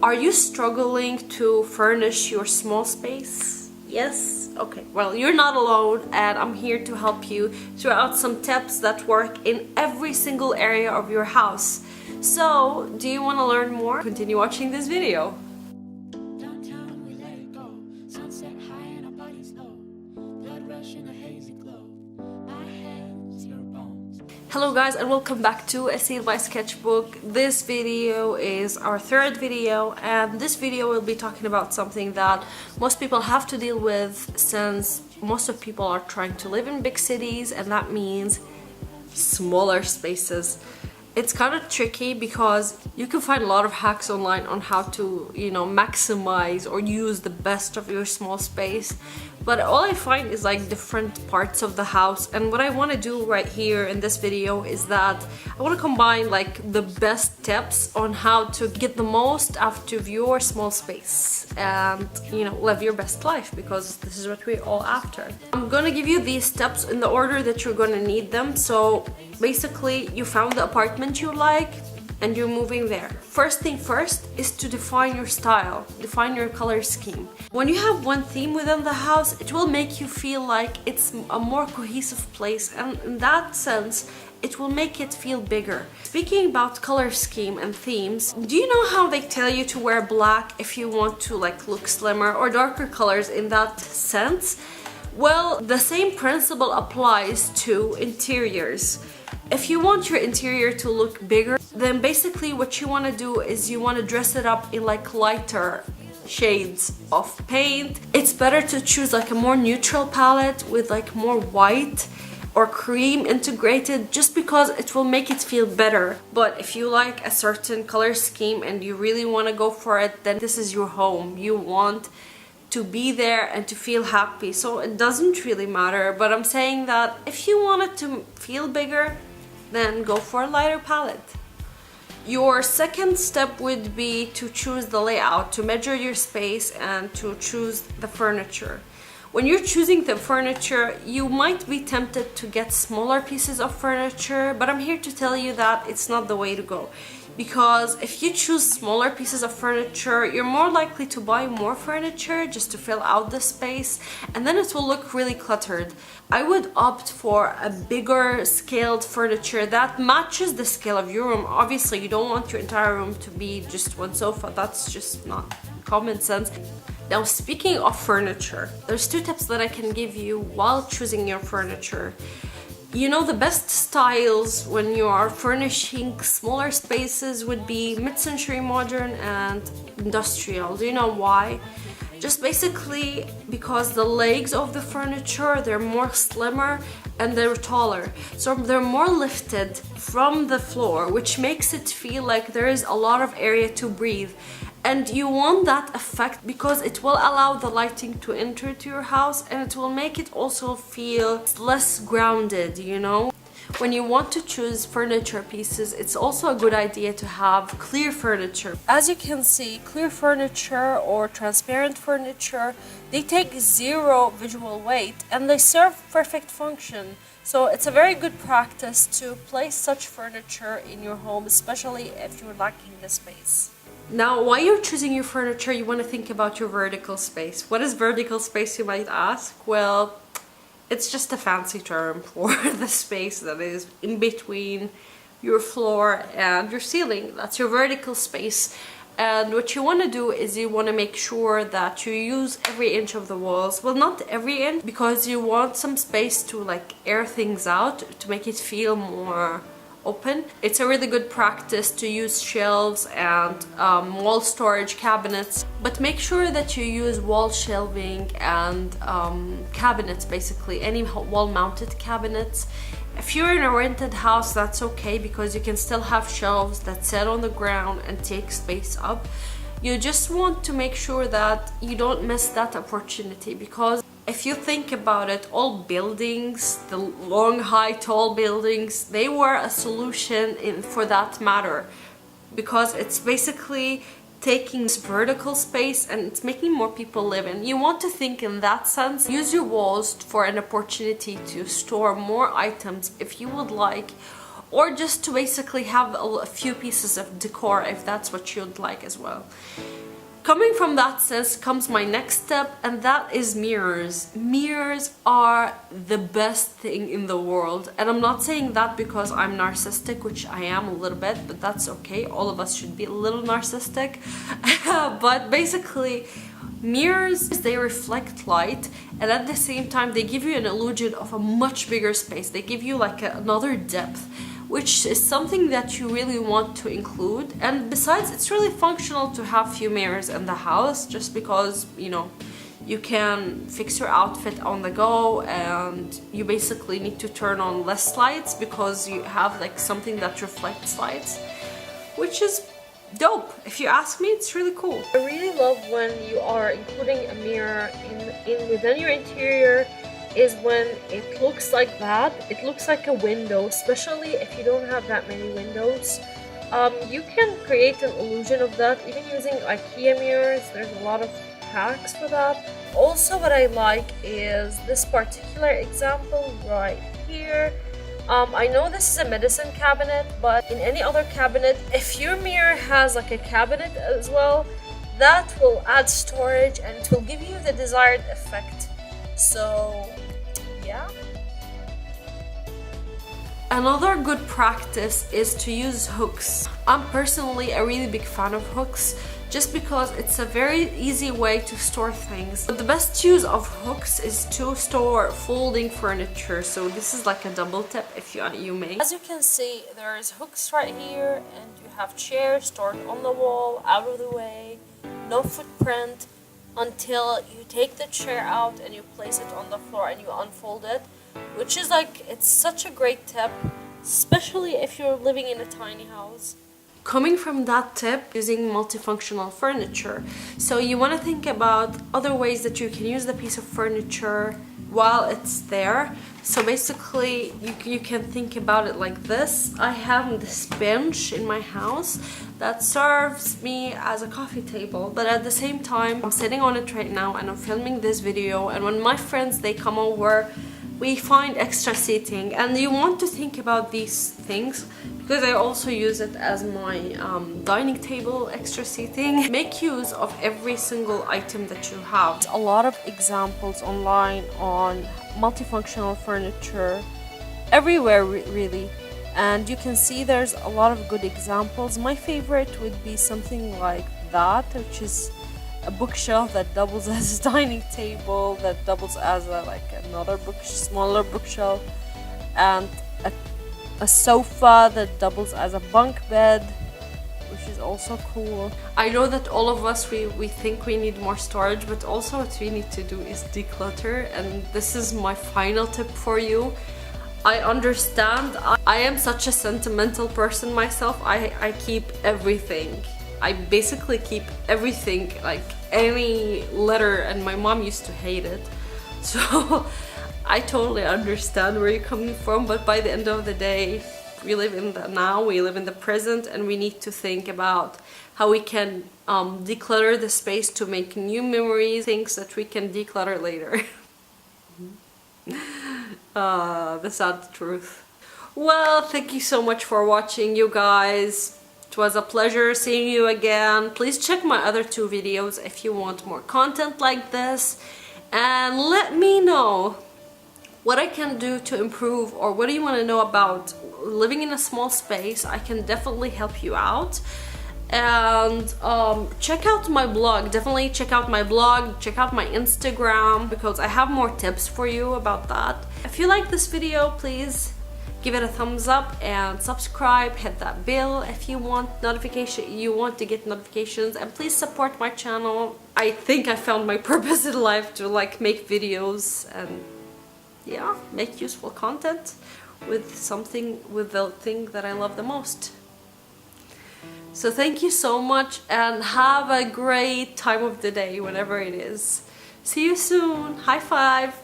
Are you struggling to furnish your small space? Yes? Okay, well, you're not alone, and I'm here to help you throw out some tips that work in every single area of your house. So, do you want to learn more? Continue watching this video. Hello guys, and welcome back to Aseel by Sketchbook. This video is our third video, and this video will be talking about something that most people have to deal with, since most of people are trying to live in big cities, and that means smaller spaces. It's kind of tricky because you can find a lot of hacks online on how to, maximize or use the best of your small space. But all I find is like different parts of the house, and what I want to do right here in this video is that I want to combine like the best tips on how to get the most out of your small space and live your best life, because this is what we're all after. I'm gonna give you these steps in the order that you're gonna need them. So basically, you found the apartment you like and you're moving there. First thing first is to define your style, define your color scheme. When you have one theme within the house, it will make you feel like it's a more cohesive place, and in that sense, it will make it feel bigger. Speaking about color scheme and themes, do you know how they tell you to wear black if you want to look slimmer, or darker colors in that sense? Well, the same principle applies to interiors. If you want your interior to look bigger, then basically what you want to do is you want to dress it up in lighter shades of paint. It's better to choose a more neutral palette with more white or cream integrated, just because it will make it feel better. But if you like a certain color scheme and you really want to go for it, then this is your home. You want to be there and to feel happy, so it doesn't really matter. But I'm saying that if you want it to feel bigger, then go for a lighter palette. Your second step would be to choose the layout, to measure your space and to choose the furniture. When you're choosing the furniture, you might be tempted to get smaller pieces of furniture, but I'm here to tell you that it's not the way to go. Because if you choose smaller pieces of furniture, you're more likely to buy more furniture just to fill out the space, and then it will look really cluttered. I would opt for a bigger scaled furniture that matches the scale of your room. Obviously, you don't want your entire room to be just one sofa. That's just not common sense. Now, speaking of furniture, there's two tips that I can give you while choosing your furniture. The best styles when you are furnishing smaller spaces would be mid-century modern and industrial. Do you know why? Just basically because the legs of the furniture, they're more slimmer and they're taller. So they're more lifted from the floor, which makes it feel like there is a lot of area to breathe. And you want that effect because it will allow the lighting to enter to your house, and it will make it also feel less grounded, When you want to choose furniture pieces, it's also a good idea to have clear furniture. As you can see, clear furniture or transparent furniture, they take zero visual weight and they serve perfect function. So it's a very good practice to place such furniture in your home, especially if you're lacking the space. Now, while you're choosing your furniture, you want to think about your vertical space. What is vertical space, you might ask? Well, it's just a fancy term for the space that is in between your floor and your ceiling. That's your vertical space. And what you want to do is you want to make sure that you use every inch of the walls. Well, not every inch, because you want some space to air things out, to make it feel more open. It's a really good practice to use shelves and wall storage cabinets, but make sure that you use wall shelving and cabinets, basically any wall mounted cabinets. If you're in a rented house, that's okay, because you can still have shelves that sit on the ground and take space up. You just want to make sure that you don't miss that opportunity, because if you think about it, all buildings, the long, high, tall buildings, they were a solution for that matter, because it's basically taking this vertical space and it's making more people live in. You want to think in that sense. Use your walls for an opportunity to store more items if you would like, or just to basically have a few pieces of decor if that's what you'd like as well. Coming from that sense comes my next step, and that is mirrors. Mirrors are the best thing in the world, and I'm not saying that because I'm narcissistic, which I am a little bit, but that's okay. All of us should be a little narcissistic. But basically, mirrors, they reflect light, and at the same time they give you an illusion of a much bigger space. They give you like another depth, which is something that you really want to include. And besides, it's really functional to have few mirrors in the house, just because, you know, you can fix your outfit on the go, and you basically need to turn on less lights because you have like something that reflects lights, which is dope. If you ask me, it's really cool. I really love when you are including a mirror within your interior, is when it looks like that. It looks like a window, especially if you don't have that many windows. You can create an illusion of that even using IKEA mirrors. There's a lot of hacks for that. Also, what I like is this particular example right here. I know this is a medicine cabinet, but in any other cabinet, if your mirror has like a cabinet as well, that will add storage and it will give you the desired effect. So yeah. Another good practice is to use hooks. I'm personally a really big fan of hooks, just because it's a very easy way to store things. But the best use of hooks is to store folding furniture. So this is like a double tip if you may. As you can see, there's hooks right here, and you have chairs stored on the wall, out of the way, no footprint, until you take the chair out and you place it on the floor and you unfold it, which is like, it's such a great tip, especially if you're living in a tiny house. Coming from that tip, using multifunctional furniture. So you want to think about other ways that you can use the piece of furniture while it's there. So basically, you can think about it like this. I have this bench in my house that serves me as a coffee table, but at the same time, I'm sitting on it right now and I'm filming this video, and when my friends, they come over, we find extra seating, and you want to think about these things, because I also use it as my dining table, extra seating. Make use of every single item that you have. A lot of examples online on multifunctional furniture everywhere really, and you can see there's a lot of good examples. My favorite would be something like that, which is a bookshelf that doubles as a dining table, that doubles as another smaller bookshelf, and a sofa that doubles as a bunk bed, which is also cool. I know that all of us, we think we need more storage, but also what we need to do is declutter, and this is my final tip for you. I understand. I am such a sentimental person myself. I keep everything. I basically keep everything, like any letter, and my mom used to hate it. So I totally understand where you're coming from, but by the end of the day, we live in the now, we live in the present, and we need to think about how we can declutter the space to make new memories, things that we can declutter later. The sad truth. Well, thank you so much for watching, you guys. It was a pleasure seeing you again. Please check my other 2 videos if you want more content like this, and let me know what I can do to improve, or what do you want to know about living in a small space. I can definitely help you out. And check out my blog. Definitely check out my blog, check out my Instagram, because I have more tips for you about that. If you like this video, please give it a thumbs up and subscribe, hit that bell if you want to get notifications, and please support my channel. I think I found my purpose in life to make videos and yeah, make useful content with the thing that I love the most. So thank you so much, and have a great time of the day whenever it is. See you soon. High five.